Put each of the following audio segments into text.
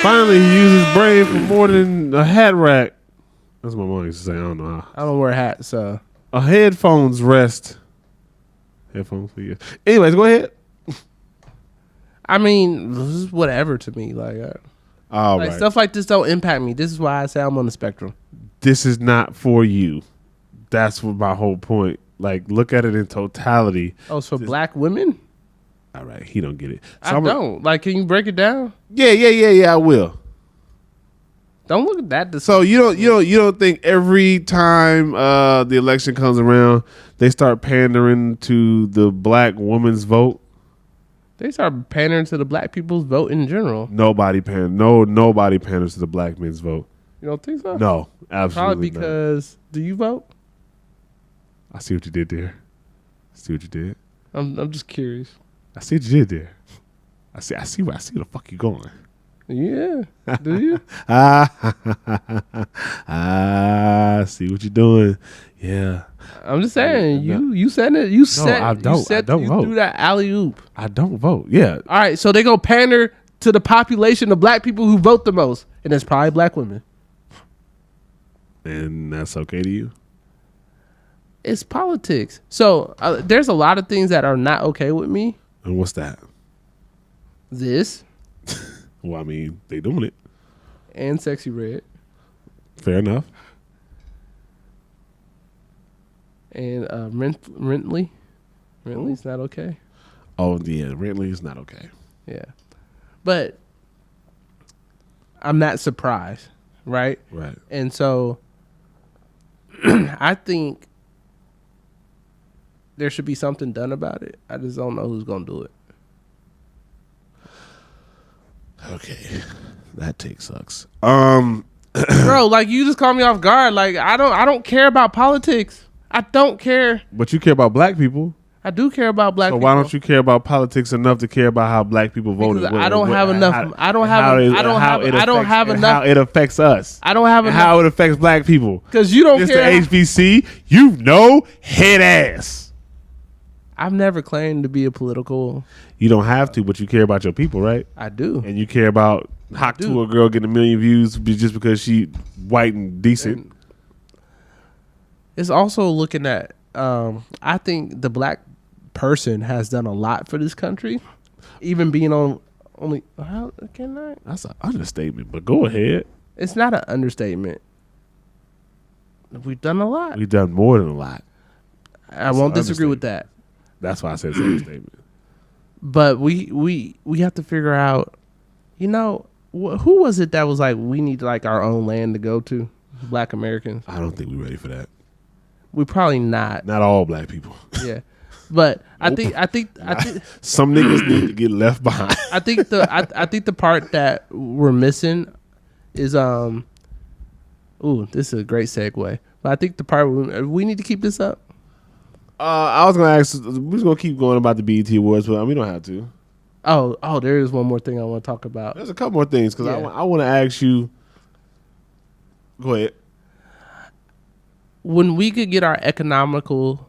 Finally, he used his brain for more than a hat rack. That's what my mom used to say. I don't know how. I don't wear hats, so. A headphones rest. Headphones for you. Anyways, go ahead. I mean, this is whatever to me. Like All right. stuff like this don't impact me. This is why I say I'm on the spectrum. This is not for you. That's what my whole point. Like, look at it in totality. Oh, so black women? All right, he don't get it. So I don't. Like, can you break it down? Yeah. I will. Don't look at that. So you don't think every time the election comes around, they start pandering to the black woman's vote? They start pandering to the black people's vote in general. Nobody panders to the black men's vote. You don't think so? No, absolutely Probably because do you vote? I see what you did there. I see what you did. I'm just curious. I see what you did there. I see where the fuck you going. Yeah. Do you? I see what you're doing. Yeah. I'm just saying, you said it. I don't vote. Threw that alley oop. I don't vote. Yeah. All right, so they go pander to the population of black people who vote the most, and it's probably black women. And that's okay to you? It's politics. So there's a lot of things that are not okay with me. And what's that? This. Well, I mean, they doing it. And Sexy Red. Fair enough. And Rentley. Rentley's not okay. Oh, yeah. Rentley is not okay. Yeah. But I'm not surprised, right? Right. And so I think there should be something done about it. I just don't know who's going to do it. Okay. That take sucks. Bro, like you just caught me off guard. Like I don't care about politics. I don't care. But you care about black people. I do care about black people. So why don't you care about politics enough to care about how black people voted? Because I don't have enough. I don't have enough. How it affects us. I don't have enough. How it affects black people. Because you don't care. Mr. HBC, you know, head ass. I've never claimed to be a political. You don't have to, but you care about your people, right? I do. And you care about Hawk to a girl getting 1 million views just because she white and decent. And it's also looking at. I think the black person has done a lot for this country, even being on only. How can I? That's an understatement, but go ahead. It's not an understatement. We've done a lot. We've done more than a lot. I won't disagree with that. That's why I said it's an understatement. But we have to figure out, you know, who was it that was like, we need like our own land to go to? Black Americans. I don't think we're ready for that. We're probably not. Not all black people. Yeah, but nope. I think some niggas need to get left behind. I think the part that we're missing is Ooh, this is a great segue. But I think the part we need to keep this up. I was gonna ask. We're gonna keep going about the BET Awards, but we don't have to. Oh, there is one more thing I want to talk about. There's a couple more things because I want to ask you. Go ahead. When we could get our economical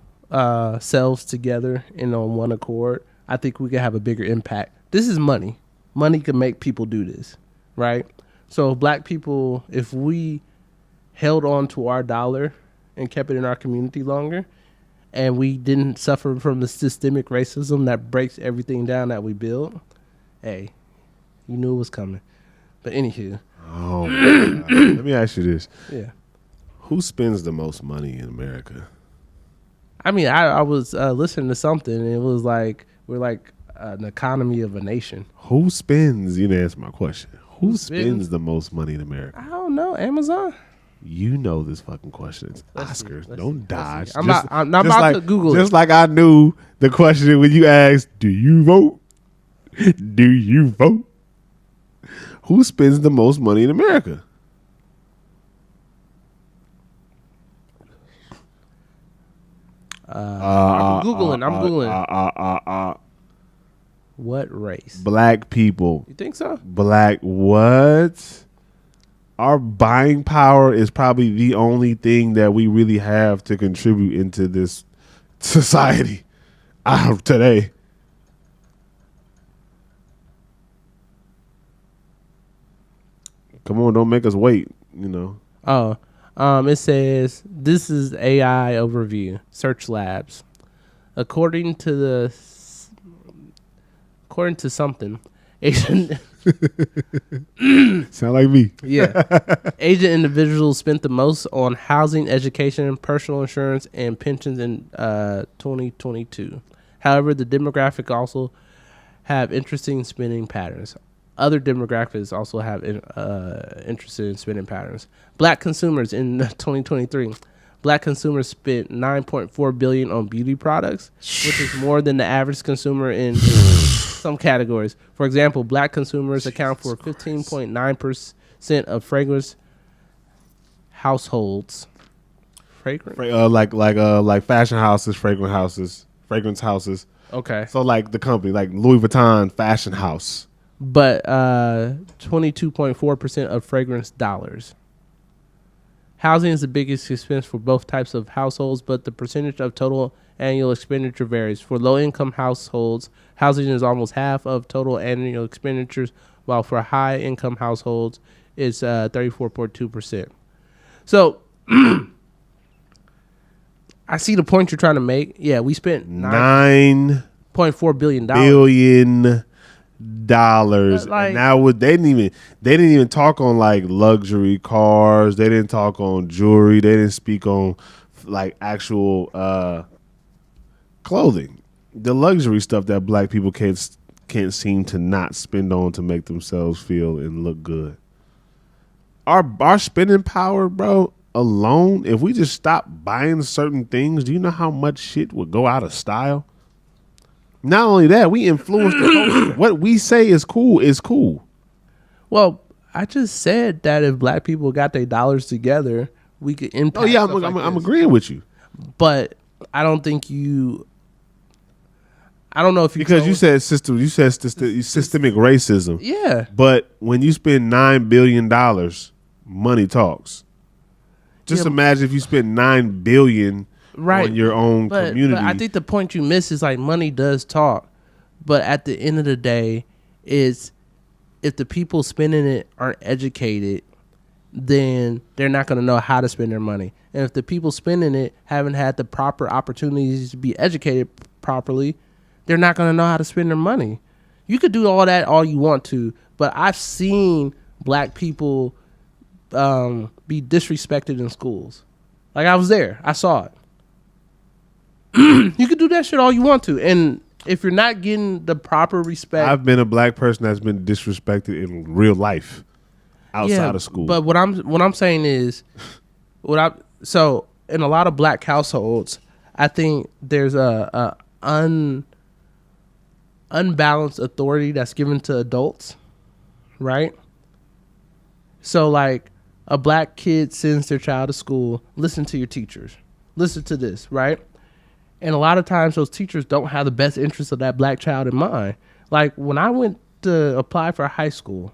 selves together and on one accord, I think we could have a bigger impact. This is money. Money can make people do this, right? So black people, if we held on to our dollar and kept it in our community longer, and we didn't suffer from the systemic racism that breaks everything down that we build, hey, you knew it was coming. But anywho. Oh, let me ask you this. Yeah. Who spends the most money in America? I mean, I was listening to something, and it was like, we're like an economy of a nation. Who spends, you didn't answer my question. Who spends the most money in America? I don't know. Amazon? You know this fucking question. It's Oscars. Don't dodge. I'm not about to Google it. Just like I knew the question when you asked, do you vote? Do you vote? Who spends the most money in America? I'm Googling. What race? Black people. You think so? Black what? Our buying power is probably the only thing that we really have to contribute into this society today. Come on, don't make us wait. You know. Oh, it says this is AI overview. Search Labs. According to something, Asian Sound like me. yeah, Asian individuals spent the most on housing, education, personal insurance, and pensions in 2022. However, the demographic also have interesting spending patterns. Other demographics also have interested in spending patterns. Black consumers in 2023. Black consumers spent $9.4 billion on beauty products, which is more than the average consumer in some categories. For example, black consumers account for 15.9% of fragrance households. Like fashion houses, fragrance houses. Okay. So like the company, like Louis Vuitton fashion house. But 22.4% of fragrance dollars. Housing is the biggest expense for both types of households, but the percentage of total annual expenditure varies. For low-income households, housing is almost half of total annual expenditures, while for high-income households, it's 34.2%. So, I see the point you're trying to make. Yeah, we spent $9.4 billion. $9 billion. Like, and now they didn't even talk on like luxury cars. They didn't talk on jewelry. They didn't speak on like actual clothing. The luxury stuff that black people can't seem to not spend on to make themselves feel and look good. Our spending power, bro, alone, if we just stop buying certain things, do you know how much shit would go out of style? Not only that, we influence the culture. What we say is cool is cool. Well, I just said that if black people got their dollars together, we could impact. Oh yeah, stuff like I'm this. agreeing with you. But I don't think you. I don't know if you because you said systemic racism. Yeah, but when you spend $9 billion, money talks. Just imagine if you spent $9 billion on your own community. But I think the point you miss is like money does talk, but at the end of the day, is if the people spending it aren't educated, then they're not going to know how to spend their money. And if the people spending it haven't had the proper opportunities to be educated properly, they're not going to know how to spend their money. You could do all that all you want to, but I've seen black people be disrespected in schools. Like, I was there. I saw it. You could do that shit all you want to. And if you're not getting the proper respect. I've been a black person that's been disrespected in real life outside of school. But what I'm saying is, so in a lot of black households, I think there's a unbalanced authority that's given to adults, right? So like a black kid sends their child to school, listen to your teachers, listen to this, right? And a lot of times those teachers don't have the best interest of that black child in mind. Like when I went to apply for high school,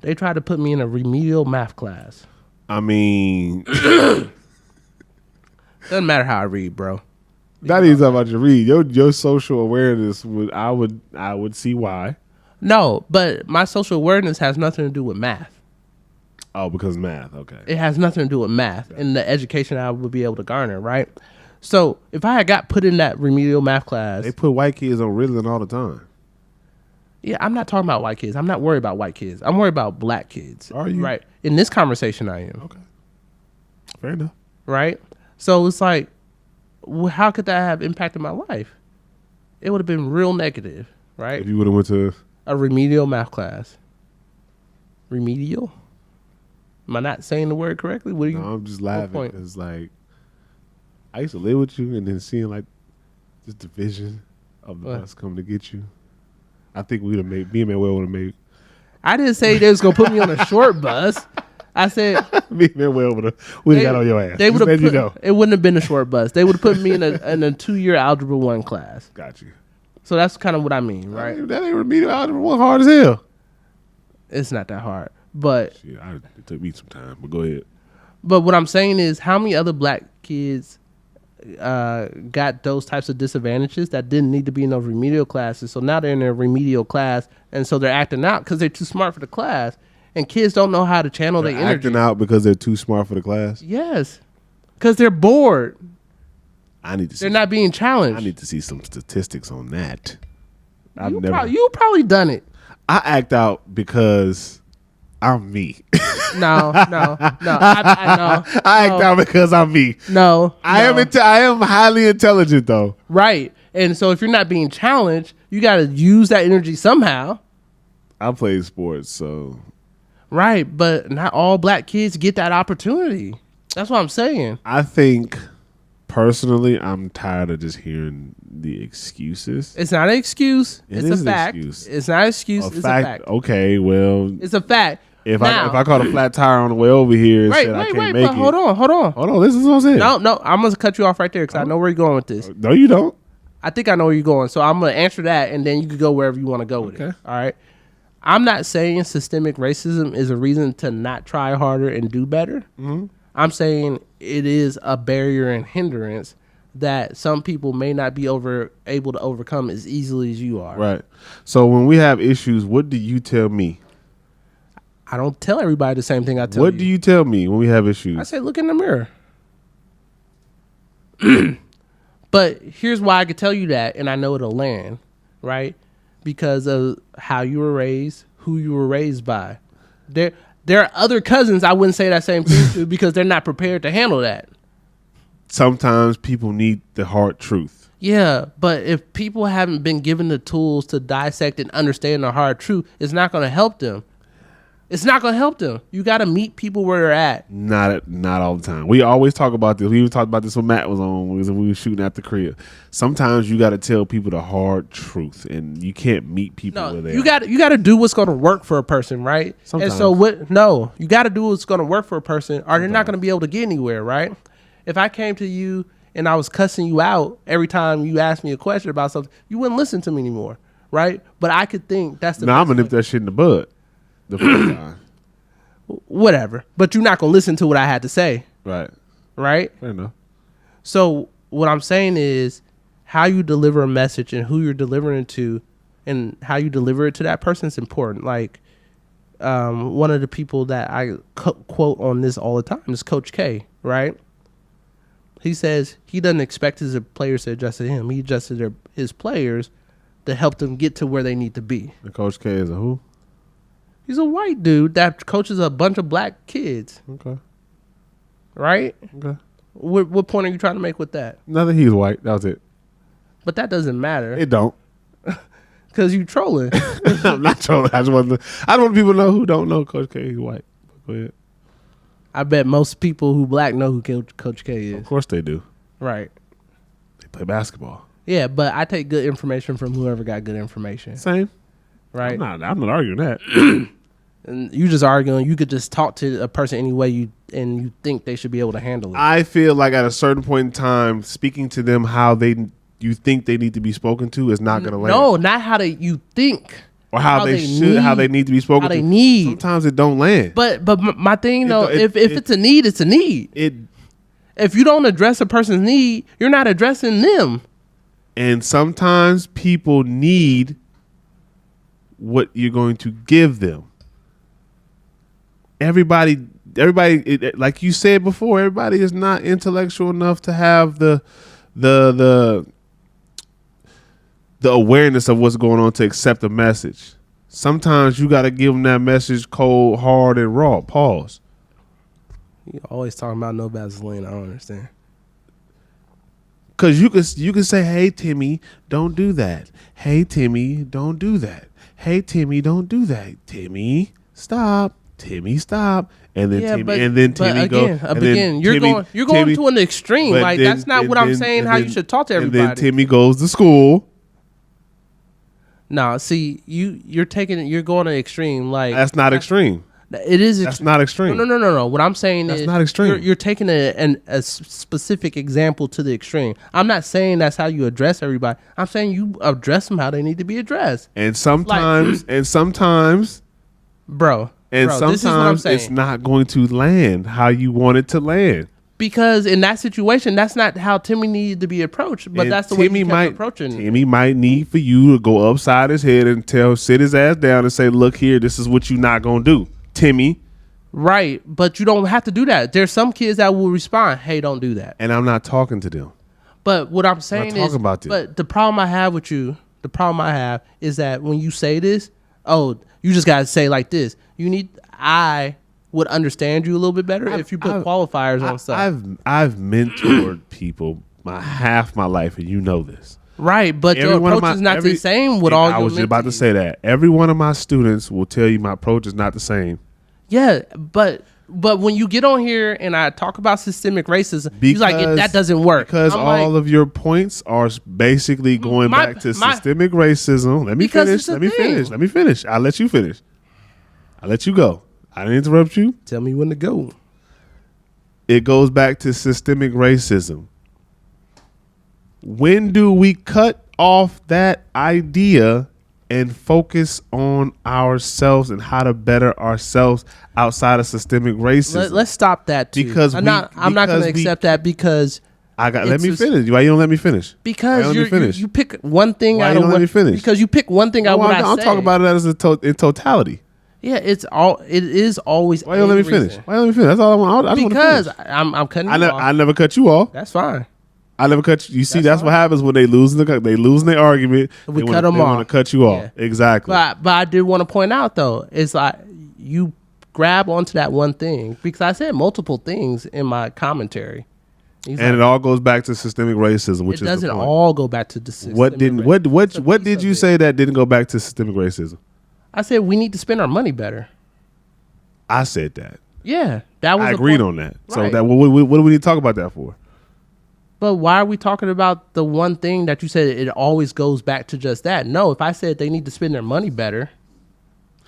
they tried to put me in a remedial math class. I mean, doesn't matter how I read, bro. Not even talking about your read. Your social awareness I would see why. No, but my social awareness has nothing to do with math. Oh, because math, okay. It has nothing to do with math and the education I would be able to garner, right? So if I had got put in that remedial math class, they put white kids on Ritalin all the time. Yeah, I'm not talking about white kids. I'm not worried about white kids. I'm worried about black kids. Are you? Right. In this conversation, I am. Okay. Fair enough. Right. So it's like, how could that have impacted my life? It would have been real negative, right? If you would have went to a remedial math class. Remedial? Am I not saying the word correctly? What are you? No, I'm just laughing. It's like I used to live with you, and then seeing like this division of the bus coming to get you. I think we'd have made me and Manuel would have made. I didn't say they was gonna put me on a short bus. I said me and Manuel would have got on your ass. They would have. It wouldn't have been a short bus. They would have put me in a 2-year Algebra 1 class. Got you. So that's kind of what I mean, right? That ain't remedial Algebra 1 hard as hell. It's not that hard, but shit, it took me some time. But go ahead. But what I'm saying is, how many other black kids got those types of disadvantages that didn't need to be in those remedial classes? So now they're in a remedial class, and so they're acting out because they're too smart for the class. and kids don't know how to channel their They're energy. acting out because they're too smart for the class. Yes, because they're bored. I need to. See They're not being challenged. I need to see some statistics on that. I've you never. you probably done it. I act out because I'm me. No. I know. I act out because I'm me. No, I am highly intelligent though. right. And so if you're not being challenged, you got to use that energy somehow. I play sports, so Right, but not all black kids get that opportunity. That's what I'm saying. I think personally, I'm tired of just hearing the excuses. It's not an excuse. It It's is a an fact. excuse. It's not an excuse. It's a fact. Okay, well, It's a fact. if Now- I caught a flat tire on the way over here and Wait, said I can't wait, make but it, hold on. hold on, this is what I'm saying. No, I'm gonna cut you off right there because I know where you're going with this. No, you don't. I think I know where you're going, so I'm gonna answer that, and then you can go wherever you want to go with it. Okay. All right. I'm not saying systemic racism is a reason to not try harder and do better. Mm-hmm. I'm saying it is a barrier and hindrance that some people may not be able to overcome as easily as you are. Right. So when we have issues, what do you tell me? I don't tell everybody the same thing I tell What do you tell me when we have issues? I say, look in the mirror. But here's why I could tell you that, and I know it'll land, right? Because of how you were raised, who you were raised by. There are other cousins I wouldn't say that same thing to because they're not prepared to handle that. Sometimes people need the hard truth. Yeah, but if people haven't been given the tools to dissect and understand the hard truth, it's not going to help them. It's not going to help them. You got to meet people where they're at. Not all the time. We always talk about this. We even talked about this when Matt was on when we were shooting at the crib. Sometimes you got to tell people the hard truth, and you can't meet people No, where they you are. got to do what's going to work for a person, right? Sometimes. And so what? No, you got to do what's going to work for a person, or they're not going to be able to get anywhere, right? If I came to you and I was cussing you out every time you asked me a question about something, you wouldn't listen to me anymore, right? But I could think that's the Now I'm best gonna nip way. that shit in the bud. The first time, Whatever. But you're not going to listen to what I had to say, right? right? Fair enough. So what I'm saying is how you deliver a message and who you're delivering it to and how you deliver it to that person is important. Like one of the people that I quote on this all the time is Coach K, right? He says he doesn't expect his players to adjust to him. He adjusted his players to help them get to where they need to be. And Coach K is a who? He's a white dude that coaches a bunch of black kids, Okay. right? Okay. What point are you trying to make with that? Nothing. He's white. That was it. But that doesn't matter It don't. because you trolling. I'm not trolling. I just want people to know who don't know Coach K. He's white. Go ahead. I bet most people who black know who Coach K Of is. course they do. Right. They play basketball. Yeah, but I take good information from whoever got good information. Same. Right. I'm not arguing that. And you just arguing, you could just talk to a person any way you think they should be able to handle it. I feel like at a certain point in time, speaking to them how you think they need to be spoken to is not going to land. No, not how you think. Or how they should, how they need to be spoken how to. they need. Sometimes it don't land. But my thing though, it- if it's a need, it's a need. If you don't address a person's need, you're not addressing them. And sometimes people need what you're going to give them. Everybody, like you said before, everybody is not intellectual enough to have the awareness of what's going on to accept a message. Sometimes you got to give them that message cold, hard, and raw. Pause. You always talking about no Vaseline. I don't understand. Because you can say, hey, Timmy, don't do that. Hey, Timmy, don't do that. Hey, Timmy, don't do that. Timmy, stop. Timmy, stop. And then Timmy you're going to an extreme. Like that's not what I'm saying. How you should talk to everybody. And then Timmy goes to school. No, see, you're going to extreme. Like That's not extreme. It is. That's not extreme. No. What I'm saying That's is not extreme. You're taking a specific example to the extreme. I'm not saying that's how you address everybody. I'm saying you address them how they need to be addressed. And sometimes, bro, this is what I'm sometimes saying. it's not going to land how you want it to land. Because in that situation, that's not how Timmy needed to be approached. But And that's the way you kept approaching. Timmy might need for you to go upside his head and sit his ass down and say, "Look here, this is what you're not gonna do." Timmy. Right, but you don't have to do that. There's some kids that will respond, "Hey, don't do that." And I'm not talking to them. But what I'm saying talking is, about this. but the problem I have with you, the problem I have is that when you say this, oh, you just gotta say like this. I would understand you a little bit better if you put qualifiers on stuff. I've mentored people half my life, and you know this. Right, but your approach is not the same with all your I was just about to say that. Every one of my students will tell you my approach is not the same. Yeah, but when you get on here and I talk about systemic racism, you're like, that doesn't work. Because all of your points are basically going back to systemic racism. Let me finish. Let me finish. I'll let you finish. I'll let you go. I didn't interrupt you. Tell me when to go. It goes back to systemic racism. When do we cut off that idea and focus on ourselves and how to better ourselves outside of systemic racism? Let's stop that too. Because I'm not going to accept that because let me finish. Why you don't let me finish? Because you pick one thing Why out you of don't let me finish? Because you pick one thing out of what I say. I'm talking about it as in totality. Yeah, it is always. Why you don't let me finish? Why you don't let me finish? That's all I want. Because I'm cutting you off. I never cut you off. That's fine. I never cut you. You see, that's what happens when they losing their argument. We cut them off. They want to cut you off. Yeah. Exactly. But I did want to point out though, it's like you grab onto that one thing because I said multiple things in my commentary. It all goes back to systemic racism, which it doesn't the point. all go back to the systemic What did you say that didn't go back to systemic racism? I said we need to spend our money better. I said that. Yeah, that was. I agreed on that. Right. So that what do we need to talk about that for? But why are we talking about the one thing that you said it always goes back to just that? No, if I said they need to spend their money better,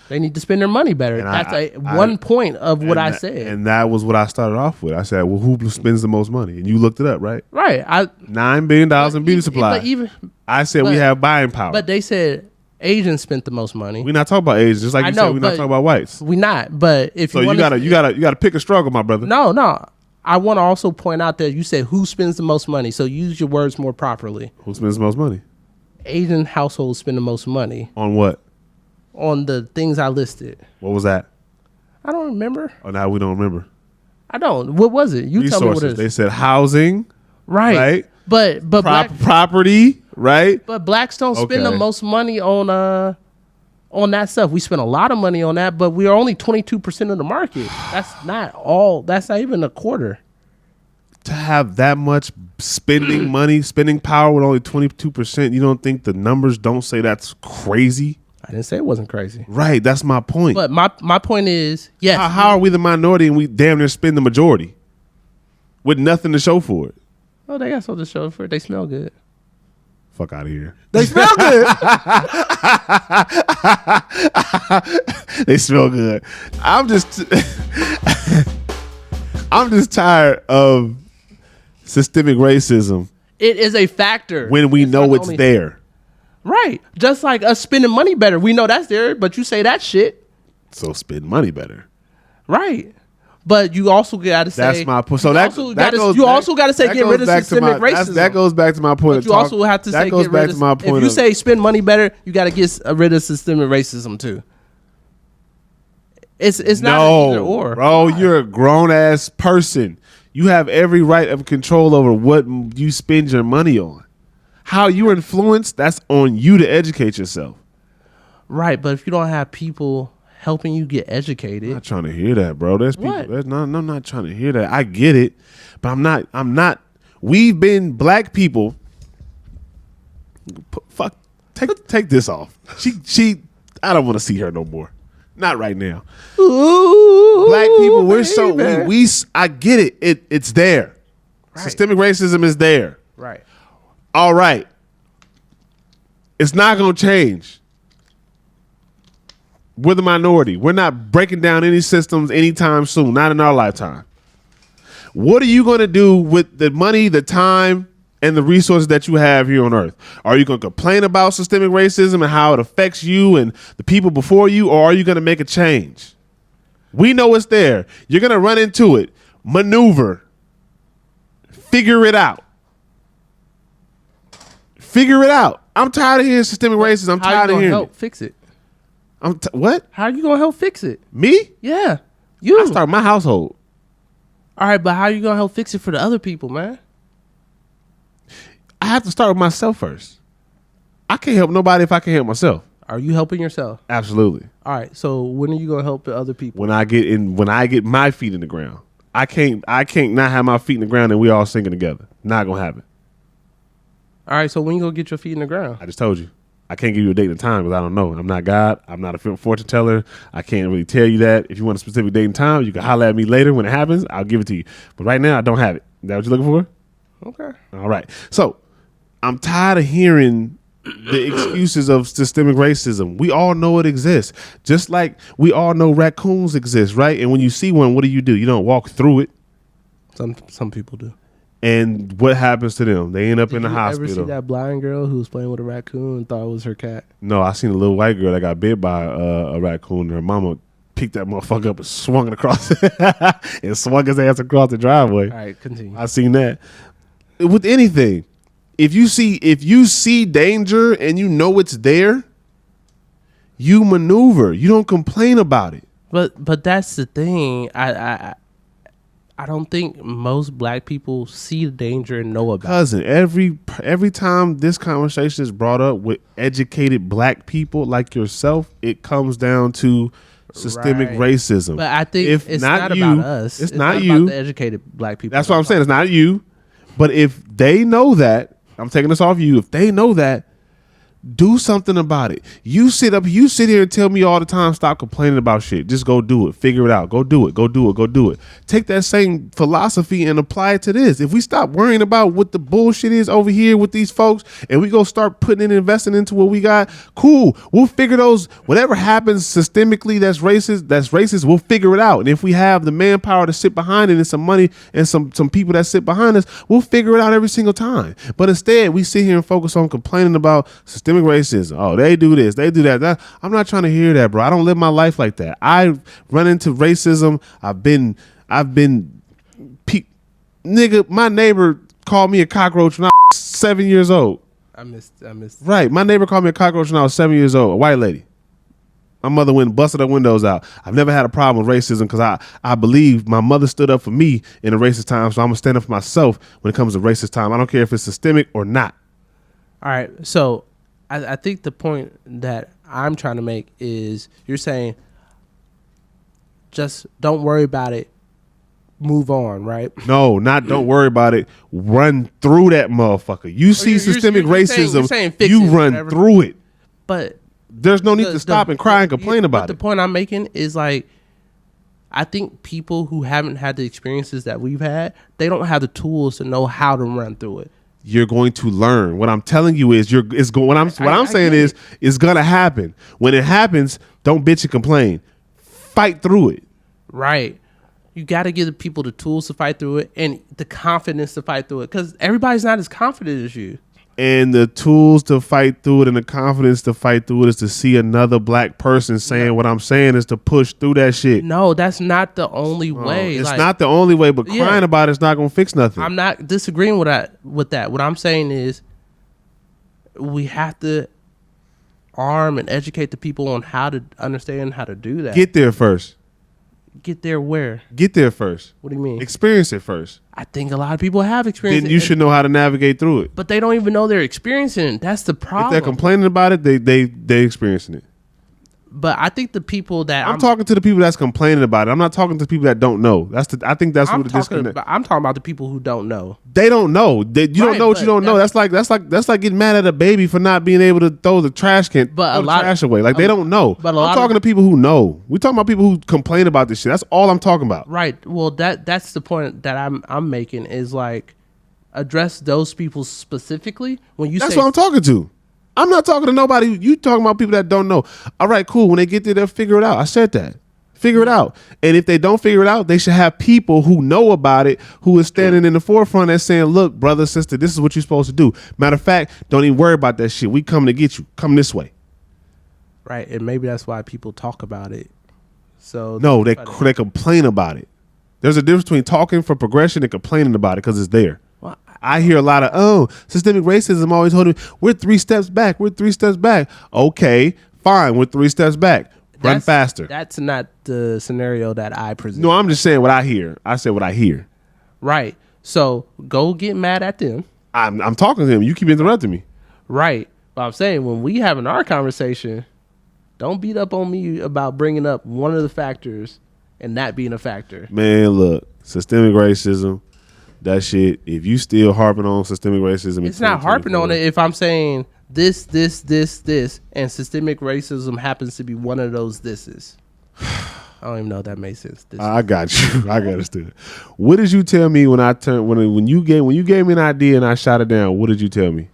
they need to spend their money better. And that's one point of what I said. And that was what I started off with. I said, well, who spends the most money? And you looked it up, right? Right. $9 billion in beauty supply. I said we have buying power. But they said Asians spent the most money. We're not talking about Asians. Just like you said, we're not talking about whites. We're not. But if you gotta pick a struggle, my brother. No. I want to also point out that you said who spends the most money. So use your words more properly. Who spends the most money? Asian households spend the most money. On what? On the things I listed. What was that? I don't remember. Oh, now we don't remember. I don't. What was it? You Resources. Tell me what it is. They said housing. Right. But property, right? But blacks don't spend the most money on that stuff. We spend a lot of money on that, but we are only 22% of the market. That's not all. That's not even a quarter. To have that much spending power with only 22%, you don't think the numbers don't say that's crazy? I didn't say it wasn't crazy. Right, that's my point. But my point is, yes. How are we the minority and we damn near spend the majority with nothing to show for it? Oh, they got something to show for it. They smell good. Fuck out of here. They smell good. They smell good. I'm just tired of systemic racism. It is a factor. When we know it's there. Right. Just like us spending money better. We know that's there, but you say that shit. So spend money better. Right. But you also got to say that's my point. So you also got to say get rid of systemic racism. That goes back to my point. But you also have to say get rid of. If you say spend money better, you got to get rid of systemic racism too. It's not either or. Bro, you're a grown ass person. You have every right of control over what you spend your money on. How you're influenced, that's on you to educate yourself. Right, but if you don't have people helping you get educated. I'm not trying to hear that, bro. There's people. I'm not trying to hear that. I get it, but I'm not. We've been black people. Fuck. Take this off. She. I don't want to see her no more. Not right now. Ooh, black people. We're I get it. It's there. Right. Systemic racism is there. Right. All right. It's not gonna change. We're the minority. We're not breaking down any systems anytime soon, not in our lifetime. What are you going to do with the money, the time, and the resources that you have here on Earth? Are you going to complain about systemic racism and how it affects you and the people before you, or are you going to make a change? We know it's there. You're going to run into it. Maneuver. Figure it out. Figure it out. I'm tired of hearing systemic racism. I'm tired of hearing help fix it. What? How are you gonna help fix it? Me? Yeah, you. I start my household. All right, but how are you gonna help fix it for the other people, man? I have to start with myself first. I can't help nobody if I can't help myself. Are you helping yourself? Absolutely. All right. So when are you gonna help the other people? When I get my feet in the ground. I can't not have my feet in the ground and we all singing together. Not gonna happen. All right. So when you gonna get your feet in the ground? I just told you. I can't give you a date and time because I don't know. I'm not God. I'm not a fortune teller. I can't really tell you that. If you want a specific date and time, you can holler at me later when it happens. I'll give it to you. But right now, I don't have it. Is that what you're looking for? Okay. All right. So I'm tired of hearing the excuses of systemic racism. We all know it exists. Just like we all know raccoons exist, right? And when you see one, what do? You don't walk through it. Some people do. And what happens to them? They end up in the hospital. Ever see that blind girl who was playing with a raccoon and thought it was her cat? No, I seen a little white girl that got bit by a raccoon. And her mama picked that motherfucker up and swung it across and swung his ass across the driveway. All right, continue. I seen that. With anything, if you see danger and you know it's there, you maneuver. You don't complain about it. But that's the thing. I don't think most black people see the danger and know about it. Cousin, every time this conversation is brought up with educated black people like yourself, it comes down to systemic racism. But I think if it's not not you, about us. It's not you. About the educated black people. That's what I'm saying. It's not you. But if they know that, I'm taking this off you. If they know that, do something about it. You sit here and tell me all the time, stop complaining about shit. Just go do it. Figure it out. Go do it. Go do it. Go do it. Take that same philosophy and apply it to this. If we stop worrying about what the bullshit is over here with these folks and we go start putting in, investing into what we got, cool. We'll figure those, whatever happens systemically that's racist, we'll figure it out. And if we have the manpower to sit behind it and some money and some people that sit behind us, we'll figure it out every single time. But instead, we sit here and focus on complaining about systemic racism. Oh, they do this, they do that. I'm not trying to hear that, bro. I don't live my life like that. I run into racism. Nigga, my neighbor called me a cockroach when I was 7 years old. I missed. Right. My neighbor called me a cockroach when I was 7 years old, a white lady. My mother went and busted her windows out. I've never had a problem with racism because I believe my mother stood up for me in a racist time, so I'm going to stand up for myself when it comes to racist time. I don't care if it's systemic or not. All right. So I think the point that I'm trying to make is you're saying just don't worry about it. Move on, right? No, not don't worry about it. Run through that motherfucker. You see systemic racism, you're saying fix you it, run whatever. through it. But there's no need to stop and cry and complain about the it. point I'm making is like, I think people who haven't had the experiences that we've had, they don't have the tools to know how to run through it. You're going to learn. What I'm telling you is what I'm saying is it's gonna happen. When it happens, don't bitch and complain. Fight through it. Right. You got to give the people the tools to fight through it and the confidence to fight through it, because everybody's not as confident as you. And the tools to fight through it and the confidence to fight through it is to see another black person saying what I'm saying is to push through that shit. No, that's not the only way. It's not the only way, but Yeah. crying about it's not going to fix nothing. I'm not disagreeing with that. What I'm saying is we have to arm and educate the people on how to understand how to do that. Get there first. Get there where? Get there first. What do you mean? Experience it first. I think a lot of people have experienced Then it. you should know how to navigate through it. But they don't even know they're experiencing it. That's the problem. If they're complaining about it, they experiencing it. But I think the people that I'm talking to the people that's complaining about it. I'm not talking to people that don't know. I think that's I'm what the disconnect. I'm talking about the people who don't know. They don't know. You don't Right, know what you but don't know. That's like getting mad at a baby for not being able to throw the trash can, But throw the trash away. Like they don't know. but a I'm lot talking to people who know. We're talking about people who complain about this shit. That's all I'm talking about. Right. Well, that's the point that I'm making is like address those people specifically when you That's say what I'm talking to. I'm not talking to nobody. You talking about people that don't know. All right, cool. When they get there, they'll figure it out. I said that. Figure it out. And if they don't figure it out, they should have people who know about it, who is standing in the forefront and saying, look, brother, sister, this is what you're supposed to do. Matter of fact, don't even worry about that shit. We coming to get you. Come this way. right, and maybe that's why people talk about it. So No, they complain about it. There's a difference between talking for progression and complaining about it because it's there. Well, I hear a lot of, systemic racism always holding, we're 3 steps back. We're 3 steps back. Okay, Fine, we're 3 steps back. Run faster. That's not the scenario that I present. No, I'm just saying what I hear. I said what I hear. Right. So go get mad at them. I'm talking to him. You keep interrupting me. Right. But I'm saying when we having our conversation, don't beat up on me about bringing up one of the factors and that being a factor. Man, look, systemic racism, that shit. If you still harping on systemic racism, It's not harping on it if I'm saying this, and systemic racism happens to be one of those thises. I don't even know if that makes sense. I got you. I understood. What did you tell me when I turned when you gave me an idea and I shot it down? What did you tell me?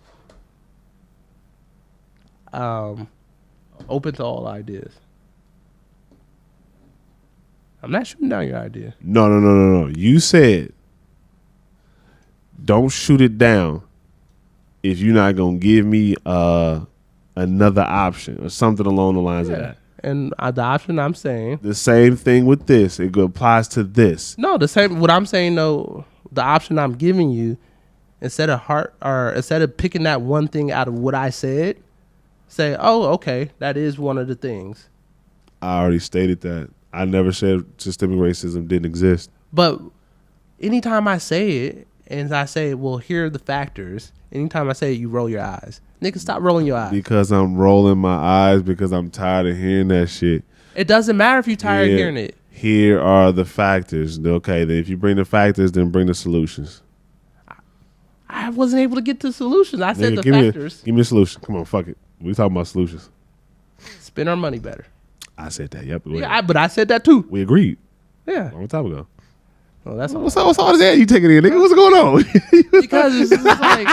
Open to all ideas. I'm not shooting down your idea. No. You said don't shoot it down if you're not gonna give me another option or something along the lines of that. And the option I'm saying, the same thing with this. It applies to this. No, the same. What I'm saying, though, the option I'm giving you, instead of picking that one thing out of what I said, say, oh, okay, that is one of the things. I already stated that. I never said systemic racism didn't exist. But anytime I say it, and I say, well, here are the factors, anytime I say it, you roll your eyes. Nigga, stop rolling your eyes. Because I'm rolling my eyes because I'm tired of hearing that shit. It doesn't matter if you're tired of hearing it. Here are the factors. Okay, then if you bring the factors, then bring the solutions. I wasn't able to get to solutions. I said the factors. Give me a solution. Come on, fuck it. We talking about solutions. Spend our money better. I said that. Yep. Yeah, but I said that too. We agreed. Yeah. A long time ago. Well, that's what's all this air you taking in, nigga? What's going on? Because it's like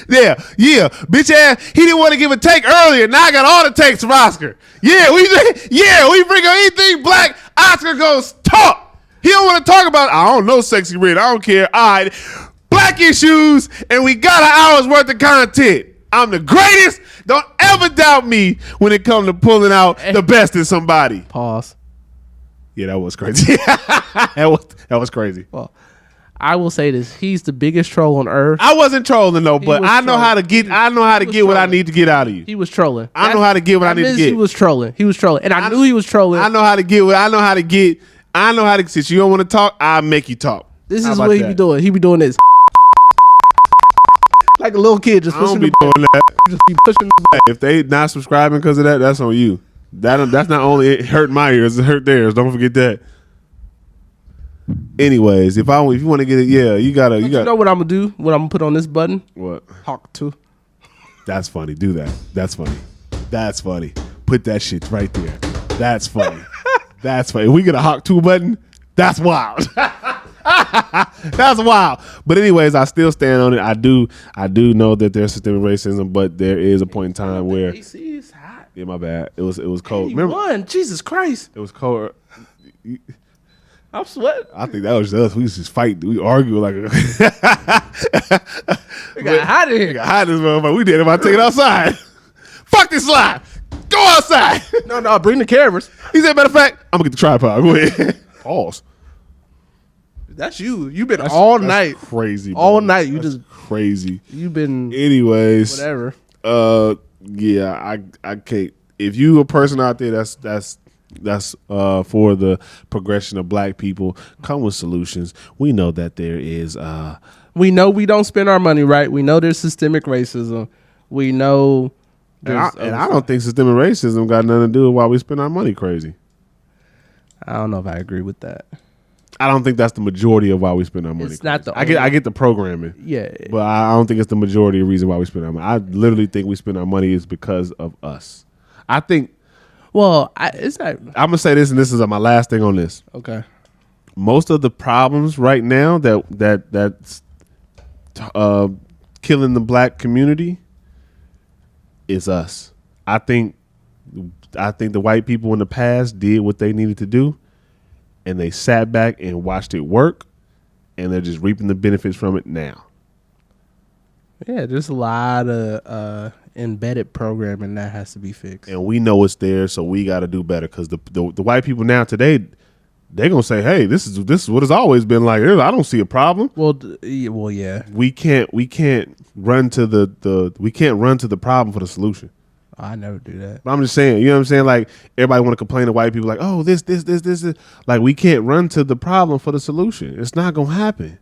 yeah, bitch ass. He didn't want to give a take earlier. Now I got all the takes from Oscar. We bring up anything black. Oscar goes talk. He don't want to talk about. I don't know, Sexy Red. I don't care. All right, black issues, and we got an hour's worth of content. I'm the greatest. Don't ever doubt me when it comes to pulling out the best in somebody. Pause. Yeah, that was crazy. that was crazy. Well, I will say this: he's the biggest troll on earth. I wasn't trolling though, but I know how to get. I know how to get what I need to get out of you. He was trolling. I know how to get what I need to get. He was trolling, and I knew he was trolling. I know how to get what I know how to get. I know how to. Since you don't want to talk, I'll make you talk. This is what he be doing. He be doing this. Like a little kid, just pushing. I don't be doing that. Just be pushing. If they not subscribing because of that, that's on you. That's not only it hurt my ears, it hurt theirs. Don't forget that. Anyways, if you want to get it, yeah, you gotta. You know what I'm gonna do? What I'm gonna put on this button? What? Hawk 2. That's funny. Do that. That's funny. That's funny. Put that shit right there. That's funny. That's funny. If we get a Hawk 2 button, that's wild. That's wild. But anyways, I still stand on it. I do know that there's systemic racism, but there is a point in time where AC is hot. Yeah, my bad. It was cold. 81. Remember? Jesus Christ. It was cold. I'm sweating. I think that was us. We was just fighting. We argue like it got hot in here. It got hot in this motherfucker. We did it. I take it outside. Fuck this slide. Go outside. No, bring the cameras. He said, matter of fact, I'm gonna get the tripod. Go ahead. Pause. That's you. You've been all night. Crazy. Bro. All night. That's just crazy. You've been. Anyways. Whatever. Yeah, I can't. If you a person out there that's for the progression of black people, come with solutions. We know that there is. We know we don't spend our money right. We know there's systemic racism. We know. And I don't think systemic racism got nothing to do with why we spend our money crazy. I don't know if I agree with that. I don't think that's the majority of why we spend our money. It's not the. I get the programming. Yeah, but I don't think it's the majority of the reason why we spend our money. I literally think we spend our money is because of us. I think. Well, it's not. I'm gonna say this, and this is my last thing on this. Okay. Most of the problems right now that's killing the black community is us. I think the white people in the past did what they needed to do. And they sat back and watched it work, and they're just reaping the benefits from it now. Yeah, there's a lot of embedded programming that has to be fixed. And we know it's there, so we got to do better. Because the white people now today, they're gonna say, "Hey, this is what it's always been like. I don't see a problem." Well, yeah. We can't run to the problem for the solution. I never do that. But I'm just saying, you know what I'm saying? Like everybody want to complain to white people, like, oh, this. Like we can't run to the problem for the solution. It's not gonna happen.